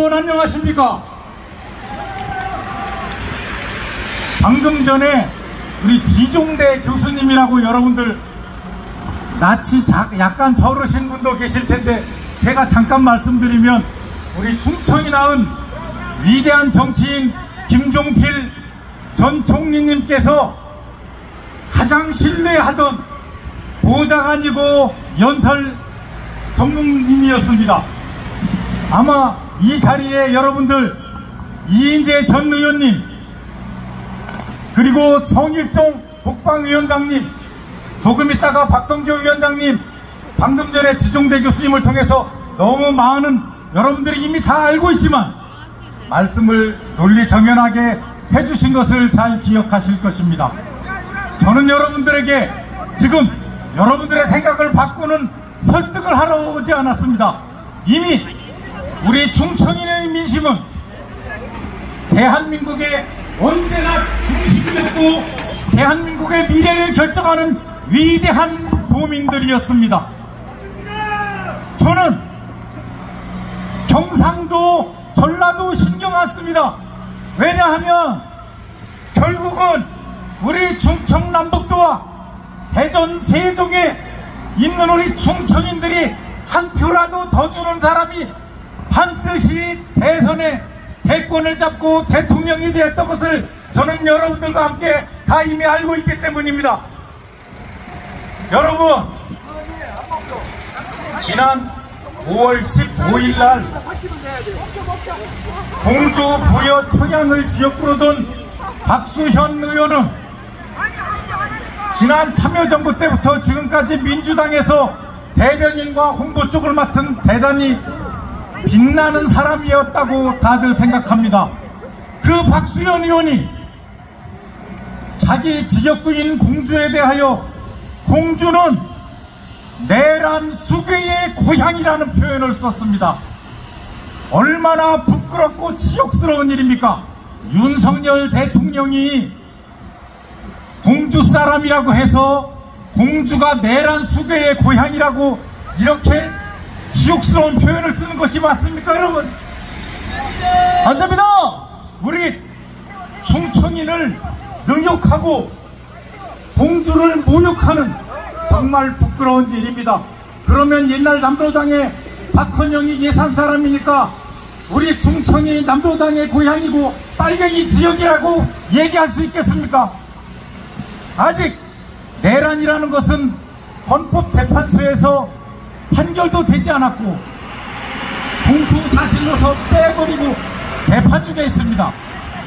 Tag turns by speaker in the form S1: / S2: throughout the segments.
S1: 여러분 안녕하십니까? 방금 전에 우리 지종대 교수님이라고 여러분들 낯이 약간 서르신 분도 계실 텐데 제가 잠깐 말씀드리면 우리 충청이 낳은 위대한 정치인 김종필 전 총리님께서 가장 신뢰하던 보좌관이고 연설 전문인이었습니다. 아마 이 자리에 여러분들 이인재 전 의원님 그리고 성일종 국방위원장님 조금 있다가 박성조 위원장님 방금 전에 지종대 교수님을 통해서 너무 많은 여러분들이 이미 다 알고 있지만 말씀을 논리정연하게 해주신 것을 잘 기억하실 것입니다. 저는 여러분들에게 지금 여러분들의 생각을 바꾸는 설득을 하러 오지 않았습니다. 이미 우리 충청인의 민심은 대한민국의 언제나 중심이었고 대한민국의 미래를 결정하는 위대한 도민들이었습니다. 저는 경상도 전라도 신경 안 씁니다. 왜냐하면 결국은 우리 충청남북도와 대전 세종에 있는 우리 충청인들이 한 표라도 더 주는 사람이 반드시 대선에 대권을 잡고 대통령이 되었던 것을 저는 여러분들과 함께 다 이미 알고 있기 때문입니다. 여러분, 지난 5월 15일 날 공주 부여 청양을 지역구로 둔 박수현 의원은 지난 참여정부 때부터 지금까지 민주당에서 대변인과 홍보 쪽을 맡은 대단히 빛나는 사람이었다고 다들 생각합니다. 그 박수현 의원이 자기 지역구인 공주에 대하여 공주는 내란 수괴의 고향이라는 표현을 썼습니다. 얼마나 부끄럽고 치욕스러운 일입니까? 윤석열 대통령이 공주 사람이라고 해서 공주가 내란 수괴의 고향이라고 이렇게 치욕스러운 표현을 쓰는 것이 맞습니까, 여러분? 안 됩니다! 우리 충청인을 능욕하고 공주를 모욕하는 정말 부끄러운 일입니다. 그러면 옛날 남로당의 박헌영이 예산 사람이니까 우리 충청이 남로당의 고향이고 빨갱이 지역이라고 얘기할 수 있겠습니까? 아직 내란이라는 것은 헌법재판소에서 판결도 되지 않았고 공소사실로서 빼버리고 재판 중에 있습니다.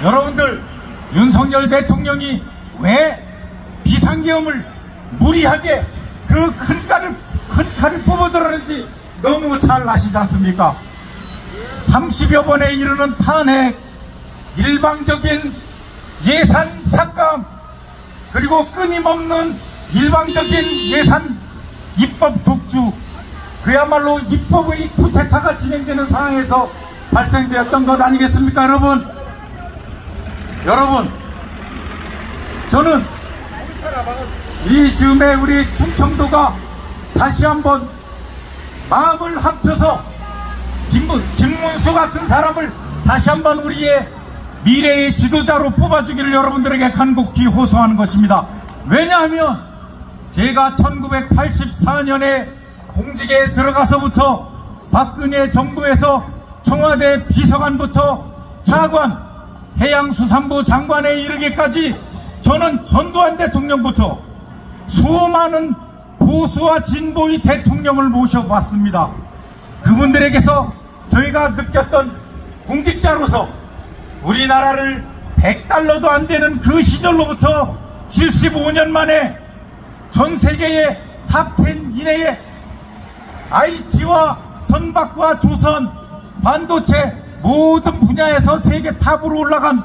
S1: 여러분들, 윤석열 대통령이 왜 비상계엄을 무리하게 그 큰 칼을 뽑아들었는지 너무 잘 아시지 않습니까? 30여 번에 이르는 탄핵, 일방적인 예산 삭감, 그리고 끊임없는 일방적인 예산 입법 독주, 그야말로 입법의 쿠데타가 진행되는 상황에서 발생되었던 것 아니겠습니까, 여러분? 여러분, 저는 이 즈음에 우리 충청도가 다시 한번 마음을 합쳐서 김문수 같은 사람을 다시 한번 우리의 미래의 지도자로 뽑아주기를 여러분들에게 간곡히 호소하는 것입니다. 왜냐하면 제가 1984년에 공직에 들어가서부터 박근혜 정부에서 청와대 비서관부터 차관, 해양수산부 장관에 이르기까지 저는 전두환 대통령부터 수많은 보수와 진보의 대통령을 모셔봤습니다. 그분들에게서 저희가 느꼈던 공직자로서 우리나라를 100달러도 안 되는 그 시절로부터 75년 만에 전 세계의 탑10 이내에 IT와 선박과 조선, 반도체 모든 분야에서 세계 탑으로 올라간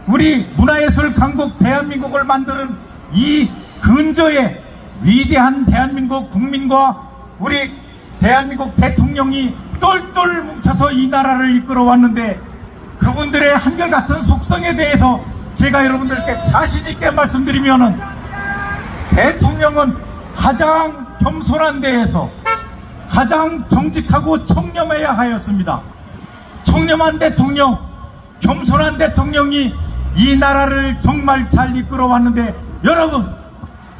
S1: 우리 문화예술 강국 대한민국을 만드는 이 근저에 위대한 대한민국 국민과 우리 대한민국 대통령이 똘똘 뭉쳐서 이 나라를 이끌어왔는데 그분들의 한결같은 속성에 대해서 제가 여러분들께 자신있게 말씀드리면은 대통령은 가장 겸손한 데에서 가장 정직하고 청렴해야 하였습니다. 청렴한 대통령, 겸손한 대통령이 이 나라를 정말 잘 이끌어왔는데, 여러분,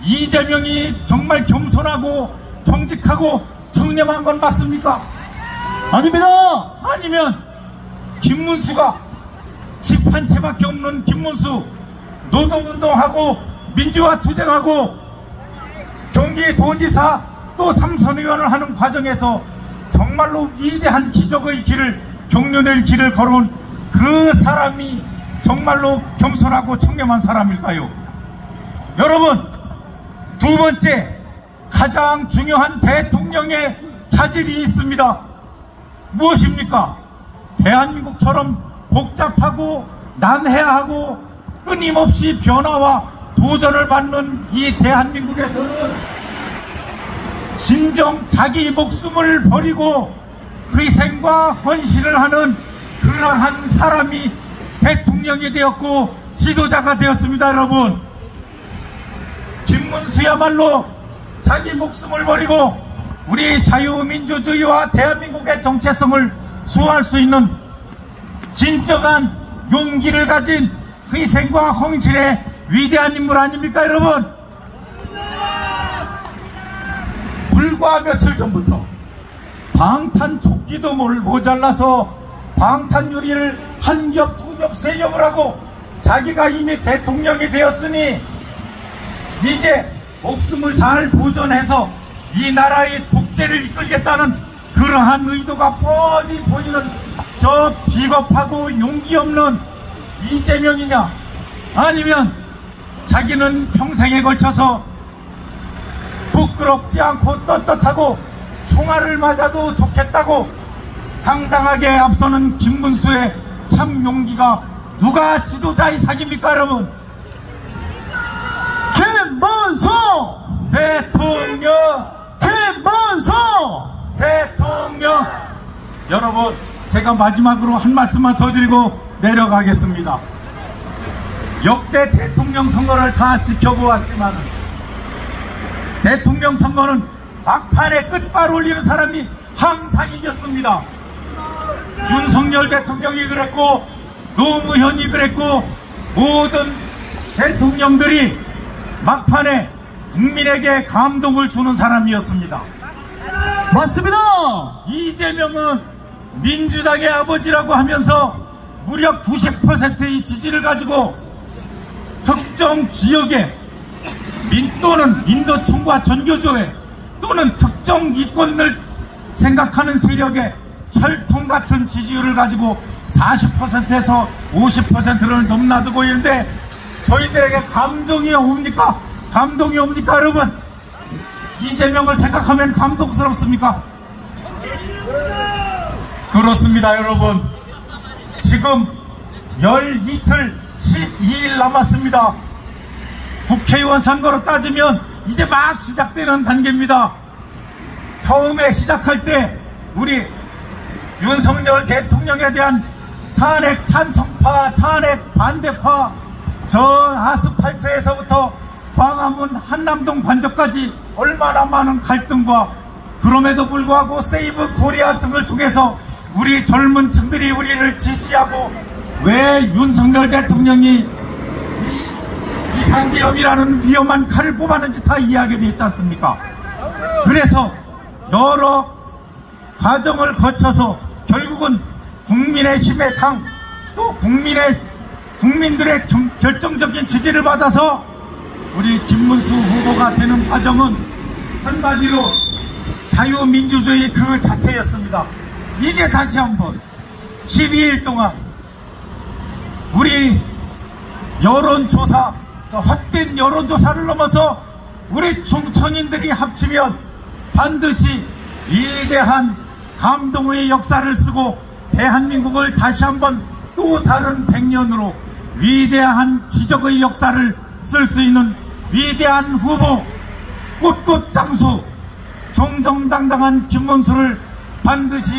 S1: 이재명이 정말 겸손하고 정직하고 청렴한 건 맞습니까?
S2: 아닙니다.
S1: 아니면 김문수가 집 한 채밖에 없는 김문수, 노동운동하고 민주화 투쟁하고 경기도지사 또 삼선의원을 하는 과정에서 정말로 위대한 기적의 길을, 경륜의 길을 걸어온 그 사람이 정말로 겸손하고 청렴한 사람일까요? 여러분, 두 번째, 가장 중요한 대통령의 자질이 있습니다. 무엇입니까? 대한민국처럼 복잡하고 난해하고 끊임없이 변화와 도전을 받는 이 대한민국에서는 진정 자기 목숨을 버리고 희생과 헌신을 하는 그러한 사람이 대통령이 되었고 지도자가 되었습니다. 여러분, 김문수야말로 자기 목숨을 버리고 우리 자유민주주의와 대한민국의 정체성을 수호할 수 있는 진정한 용기를 가진 희생과 헌신의 위대한 인물 아닙니까, 여러분? 불과 며칠 전부터 방탄조끼도 모자라서 방탄 유리를 한 겹, 두 겹, 세 겹을 하고 자기가 이미 대통령이 되었으니 이제 목숨을 잘 보존해서 이 나라의 독재를 이끌겠다는 그러한 의도가 뻔히 보이는 저 비겁하고 용기 없는 이재명이냐, 아니면 자기는 평생에 걸쳐서 부끄럽지 않고 떳떳하고 총알을 맞아도 좋겠다고 당당하게 앞서는 김문수의 참 용기가 누가 지도자의 사기입니까, 여러분?
S2: 김문수
S1: 대통령,
S2: 김문수
S1: 대통령. 여러분, 제가 마지막으로 한 말씀만 더 드리고 내려가겠습니다. 역대 대통령 선거를 다 지켜보았지만 대통령 선거는 막판에 끝발 올리는 사람이 항상 이겼습니다. 윤석열 대통령이 그랬고 노무현이 그랬고 모든 대통령들이 막판에 국민에게 감동을 주는 사람이었습니다.
S2: 맞습니다.
S1: 이재명은 민주당의 아버지라고 하면서 무려 90%의 지지를 가지고 특정 지역에 또는 인도총과 전교조에 또는 특정 이권을 생각하는 세력의 철통 같은 지지율을 가지고 40%에서 50%를 넘나들고 있는데 저희들에게 감동이 옵니까? 감동이 옵니까, 여러분? 이재명을 생각하면 감동스럽습니까? 그렇습니다, 여러분. 지금 12틀 12일 남았습니다. 국회의원 선거로 따지면 이제 막 시작되는 단계입니다. 처음에 시작할 때 우리 윤석열 대통령에 대한 탄핵 찬성파, 탄핵 반대파, 저 아스팔트에서부터 광화문 한남동 관저까지 얼마나 많은 갈등과, 그럼에도 불구하고 세이브 코리아 등을 통해서 우리 젊은 층들이 우리를 지지하고 왜 윤석열 대통령이 이상기업이라는 위험한 칼을 뽑았는지 다 이해하게 되어 있지 않습니까? 그래서 여러 과정을 거쳐서 결국은 국민의힘의 당, 또 국민들의 결정적인 지지를 받아서 우리 김문수 후보가 되는 과정은 한마디로 자유민주주의 그 자체였습니다. 이제 다시 한번 12일 동안 우리 여론조사, 저 헛된 여론조사를 넘어서 우리 충청인들이 합치면 반드시 위대한 감동의 역사를 쓰고 대한민국을 다시 한번 또 다른 100년으로 위대한 기적의 역사를 쓸 수 있는 위대한 후보, 꽃꽃장수 정정당당한 김문수를 반드시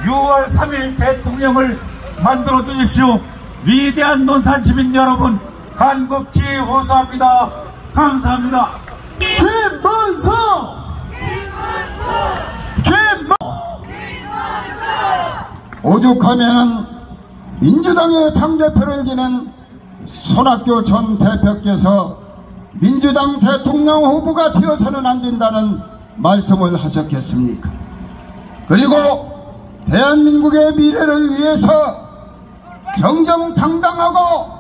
S1: 6월 3일 대통령을 만들어 주십시오. 위대한 논산시민 여러분, 간곡히 호소합니다. 감사합니다.
S2: 김문수! 김문수!
S3: 오죽하면은 민주당의 당대표를 지낸 손학규 전 대표께서 민주당 대통령 후보가 되어서는 안 된다는 말씀을 하셨겠습니까? 그리고 대한민국의 미래를 위해서 정정당당하고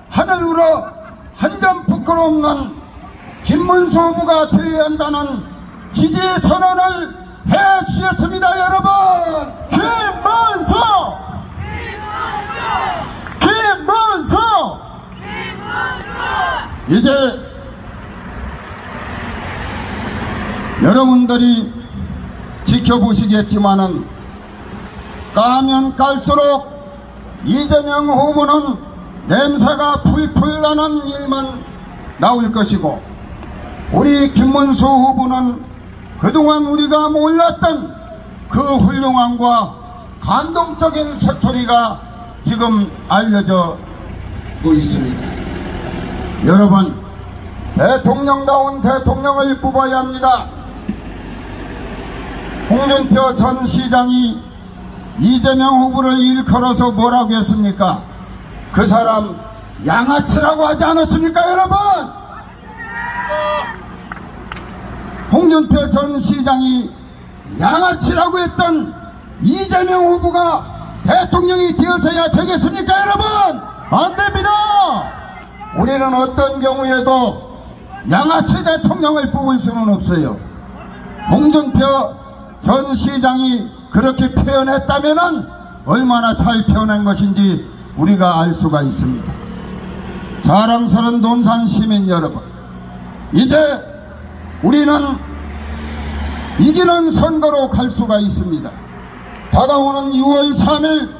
S3: 하늘 우러 한 점 부끄럼 없는 김문수 후보가 되어야 한다는 지지 선언을 해 주셨습니다. 여러분,
S2: 김문수! 김문수!
S3: 이제 여러분들이 지켜보시겠지만은 까면 깔수록 이재명 후보는 냄새가 풀풀 나는 일만 나올 것이고, 우리 김문수 후보는 그동안 우리가 몰랐던 그 훌륭함과 감동적인 스토리가 지금 알려지고 있습니다. 여러분, 대통령다운 대통령을 뽑아야 합니다. 홍준표 전 시장이 이재명 후보를 일컬어서 뭐라고 했습니까? 그 사람 양아치라고 하지 않았습니까, 여러분? 홍준표 전 시장이 양아치라고 했던 이재명 후보가 대통령이 되어서야 되겠습니까, 여러분?
S2: 안 됩니다!
S3: 우리는 어떤 경우에도 양아치 대통령을 뽑을 수는 없어요. 홍준표 전 시장이 그렇게 표현했다면은 얼마나 잘 표현한 것인지 우리가 알 수가 있습니다. 자랑스러운 논산 시민 여러분, 이제 우리는 이기는 선거로 갈 수가 있습니다. 다가오는 6월 3일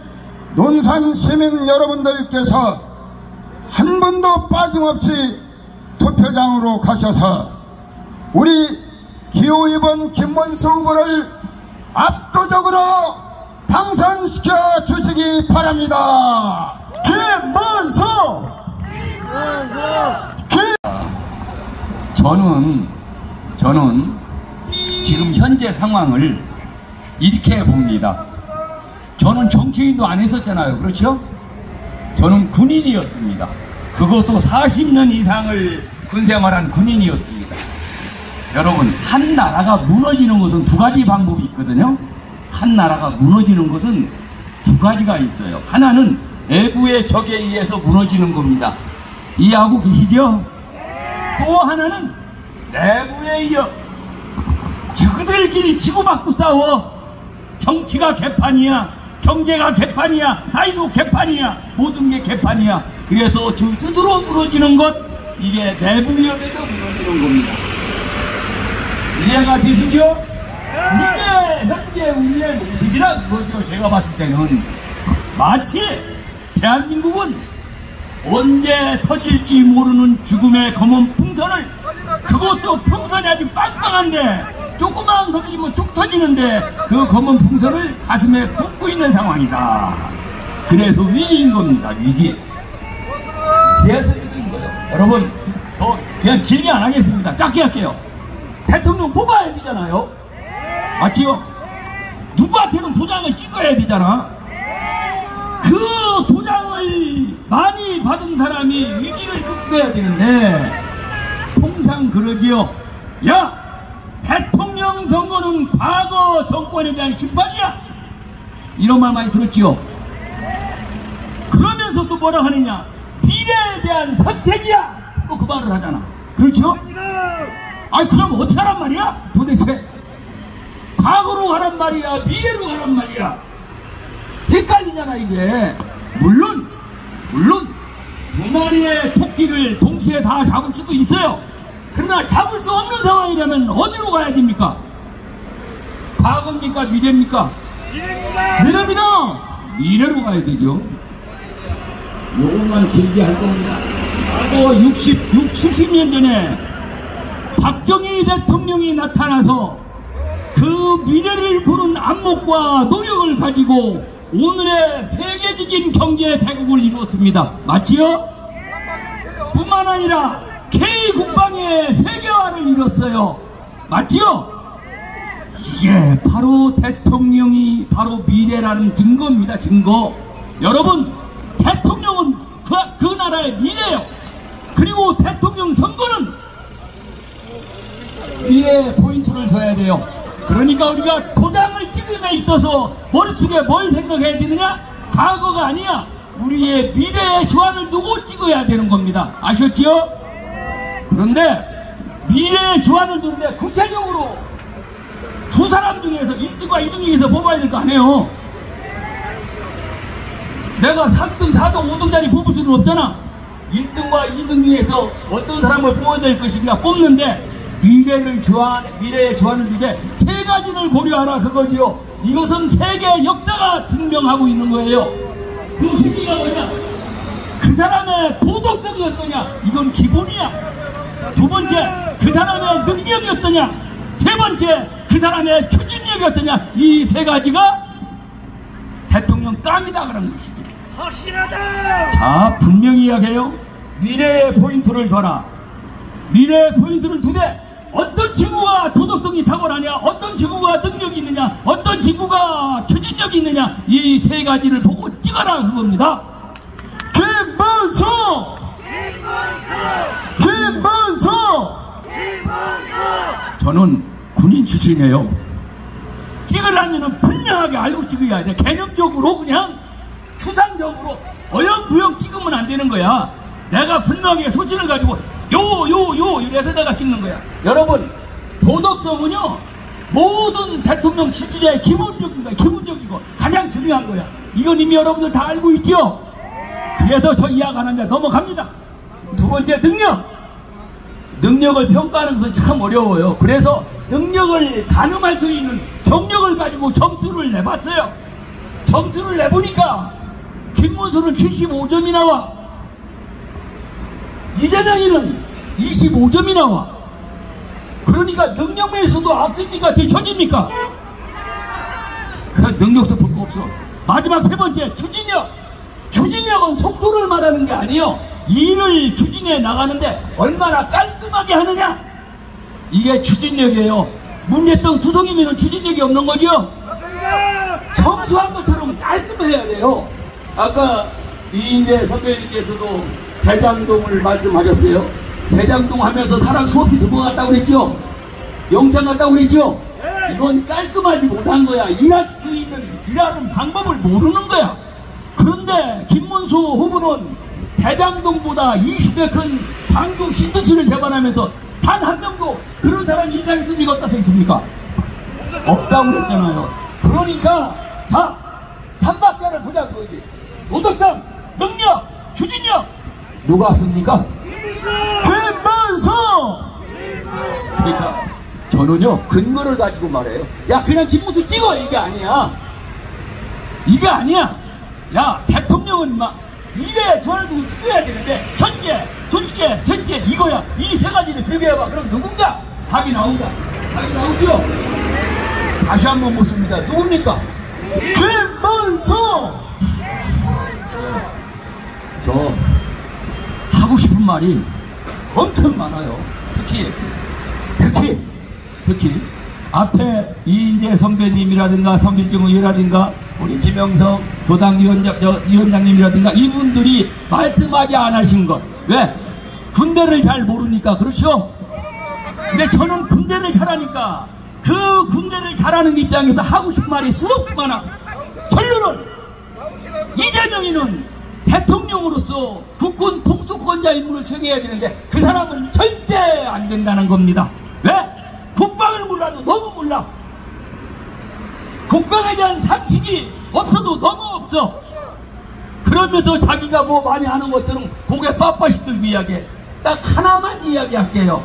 S3: 논산 시민 여러분들께서 한 번도 빠짐없이 투표장으로 가셔서 우리 기호이번 김문수 후보를 압도적으로 당선시켜 주시기 바랍니다.
S2: 김문수!
S4: 저는 지금 현재 상황을 이렇게 봅니다. 저는 정치인도 안 했었잖아요. 그렇죠? 저는 군인이었습니다. 그것도 40년 이상을 군생활한 군인이었습니다. 여러분, 한 나라가 무너지는 것은 두 가지 방법이 있거든요. 한 나라가 무너지는 것은 두 가지가 있어요. 하나는 내부의 적에 의해서 무너지는 겁니다. 이해하고 계시죠? 또 하나는 내부에 의해 저그들끼리 치고받고 싸워. 정치가 개판이야, 경제가 개판이야, 사회도 개판이야, 모든 게 개판이야. 그래서 저 스스로 무너지는 것, 이게 내부 위협에서 무너지는 겁니다. 이해가 되시죠? 이게 현재 우리의 모습이란 거죠. 제가 봤을 때는 마치 대한민국은 언제 터질지 모르는 죽음의 검은 풍선을, 그것도 풍선이 아주 빵빵한데 조그마한 거들이면 툭 터지는데 그 검은 풍선을 가슴에 붓고 있는 상황이다. 그래서 위기인 겁니다. 위기. 그래서 위기인 거예요. 여러분, 더 그냥 길게 안 하겠습니다. 짧게 할게요. 대통령 뽑아야 되잖아요. 맞지요? 누구한테는 도장을 찍어야 되잖아. 그 도장을 많이 받은 사람이 위기를 극복해야 되는데 통상 그러지요. 야, 대통령 선거는 과거 정권에 대한 심판이야, 이런 말 많이 들었지요. 그러면서 또 뭐라 하느냐, 미래에 대한 선택이야, 또 그 말을 하잖아. 그렇죠? 아니 그럼 어떻게 하란 말이야 도대체? 과거로 가란 말이야, 미래로 가란 말이야? 헷갈리잖아 이게. 물론 두 마리의 토끼를 동시에 다 잡을 수도 있어요. 그러나 잡을 수 없는 상황이라면 어디로 가야 됩니까? 과거입니까, 미래입니까?
S2: 미래입니다!
S4: 미래로 가야 되죠. 요것만 길게 할 겁니다. 과거 70년 전에 박정희 대통령이 나타나서 그 미래를 보는 안목과 노력을 가지고 오늘의 세계적인 경제 대국을 이루었습니다. 맞지요? 뿐만 아니라 K국방의 세계화를 이뤘어요. 맞지요? 이게 바로 대통령이 바로 미래라는 증거입니다. 증거. 여러분, 대통령은 그 나라의 미래예요. 그리고 대통령 선거는 미래에 포인트를 둬야 돼요. 그러니까 우리가 도장을 찍음에 있어서 머릿속에 뭘 생각해야 되느냐? 과거가 아니야. 우리의 미래의 주안을 두고 찍어야 되는 겁니다. 아셨지요? 그런데 미래의 주안을 두는데 구체적으로 두 사람 중에서 1등과 2등 중에서 뽑아야 될 거 아니에요. 내가 3등, 4등, 5등짜리 뽑을 수는 없잖아. 1등과 2등 중에서 어떤 사람을 뽑아야 될 것인가 뽑는데 미래의 주안을 두되 세 가지를 고려하라 그거지요. 이것은 세계 역사가 증명하고 있는 거예요. 그 새끼가 뭐냐? 그 사람의 도덕성이 어떠냐? 이건 기본이야. 두 번째, 그 사람의 능력이 어떠냐? 세 번째, 그 사람의 추진력이 어떠냐? 이 세 가지가 대통령 깜이다 그런 것이지.
S5: 확실하다.
S4: 자, 분명히 이야기해요. 미래의 포인트를 둬라. 미래의 포인트를 두되 어떤 친구가 도덕성이 탁월하냐, 어떤 친구가 능력이 있느냐, 어떤 친구가 추진력이 있느냐, 이 세 가지를 보고 찍어라 그겁니다.
S2: 김문수! 김문수!
S4: 저는 군인 출신이에요. 찍으려면 분명하게 알고 찍어야 돼. 개념적으로 그냥 추상적으로 어영부영 찍으면 안 되는 거야. 내가 분명하게 소신을 가지고 요 이래서 내가 찍는 거야. 여러분, 도덕성은요 모든 대통령 지지자의 기본적이고 가장 중요한 거야. 이건 이미 여러분들 다 알고 있죠? 그래서 저 이야기 안 합니다. 넘어갑니다. 두 번째, 능력을 평가하는 것은 참 어려워요. 그래서 능력을 가늠할 수 있는 경력을 가지고 점수를 내봤어요. 점수를 내보니까 김문수는 75점이 나와, 이재명이는 25점이 나와. 그러니까 능력면에서도 앞섭니까? 뒤처집니까? 그 능력도 볼 거 없어. 마지막 세 번째, 추진력은 속도를 말하는 게 아니에요. 일을 추진해 나가는데 얼마나 깔끔하게 하느냐, 이게 추진력이에요. 문제점 두성이면 추진력이 없는 거죠. 청소한 것처럼 깔끔해야 돼요. 아까 이인재 선배님께서도 대장동을 말씀하셨어요. 대장동 하면서 사람 수없이 죽어갔다고 그랬죠. 영창 갔다고 그랬죠. 이건 깔끔하지 못한 거야. 일하는 방법을 모르는 거야. 그런데 김문수 후보는 대장동보다 20배 큰 방주 힌트스를 개발하면서 단 한 명도 그런 사람이 인상했습니까? 없다 생각했습니까? 없다고 그랬잖아요. 그러니까 자, 3박자를 보자 그거지. 도덕성, 능력, 추진력, 누가 왔습니까?
S2: 김문수!
S4: 그러니까 저는요 근거를 가지고 말해요. 야, 그냥 김문수 찍어, 이게 아니야. 이게 아니야. 야, 대통령은 막 미래의 주안을 두고 찍어야 되는데 첫째, 둘째, 셋째 이거야. 이 세 가지를 그렇게 해봐. 그럼 누군가? 답이 나온다. 답이 나오죠? 다시 한번 묻습니다. 누굽니까?
S2: 김문수!
S4: 저 하고 싶은 말이 엄청 많아요. 특히 앞에 이인재 선배님이라든가 성길정 의원이라든가 우리 김영석 도당위원장님이라든가 이분들이 말씀하지 않으신 것, 왜? 군대를 잘 모르니까. 그렇죠? 근데 저는 군대를 잘하니까 그 군대를 잘하는 입장에서 하고 싶은 말이 수없이 많아. 결론은 이재명이는 대통령으로서 국군 통수권자 임무를 수행해야 되는데 그 사람은 절대 안 된다는 겁니다. 왜? 국방을 몰라도 너무 몰라. 국방에 대한 상식이 없어도 너무 없어. 그러면서 자기가 뭐 많이 하는 것처럼 고개 빳빳이 들고 이야기해. 딱 하나만 이야기할게요.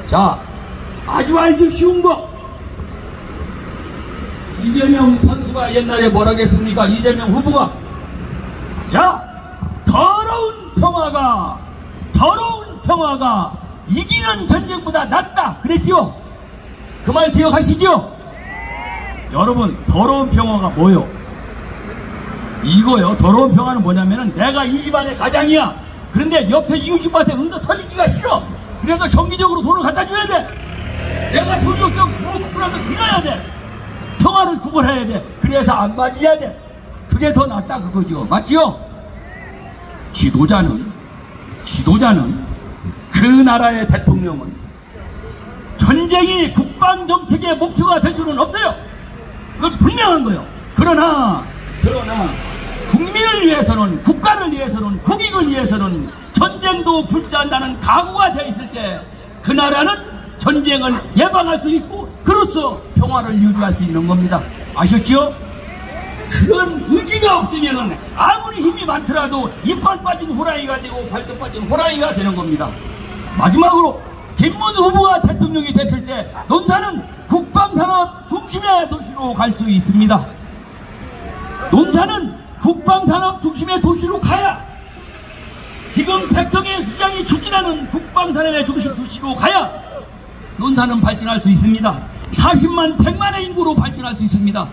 S4: 자, 아주 알기 쉬운 거. 이재명 선수가 옛날에 뭐라고 했습니까? 이재명 후보가, 야, 더러운 평화가 이기는 전쟁보다 낫다 그랬지요. 그 말 기억하시죠? 여러분, 더러운 평화가 뭐요? 이거요. 더러운 평화는 뭐냐면은 내가 이 집안의 가장이야. 그런데 옆에 이웃집한테 응도 터지기가 싫어. 그래서 정기적으로 돈을 갖다 줘야 돼. 내가 돈이 없으면 무릎 꿇어서 빌어야 돼. 평화를 구걸해야 돼. 그래서 안 맞아야 돼. 그게 더 낫다 그거죠. 맞지요? 지도자는 그 나라의 대통령은 전쟁이 국방정책의 목표가 될 수는 없어요. 그건 분명한 거예요. 그러나 국민을 위해서는, 국가를 위해서는, 국익을 위해서는 전쟁도 불사한다는 각오가 되어 있을 때 그 나라는 전쟁을 예방할 수 있고 그로써 평화를 유지할 수 있는 겁니다. 아셨죠? 그런 의지가 없으면 아무리 힘이 많더라도 이빨 빠진 호랑이가 되고 발톱 빠진 호랑이가 되는 겁니다. 마지막으로 김문수 후보가 대통령이 됐을 때 논산은 국방산업 중심의 도시로 갈 수 있습니다. 논산은 국방산업 중심의 도시로 가야, 지금 백성의 수장이 추진하는 국방산업의 중심 도시로 가야 논산은 발전할 수 있습니다. 40만 100만의 인구로 발전할 수 있습니다.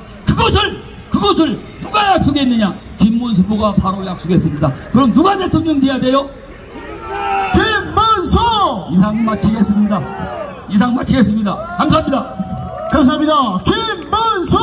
S4: 그것을 누가 약속했느냐? 김문수 후보가 바로 약속했습니다. 그럼 누가 대통령 돼야 돼요?
S2: 김문수!
S4: 이상 마치겠습니다. 감사합니다.
S2: 감사합니다. 김문수!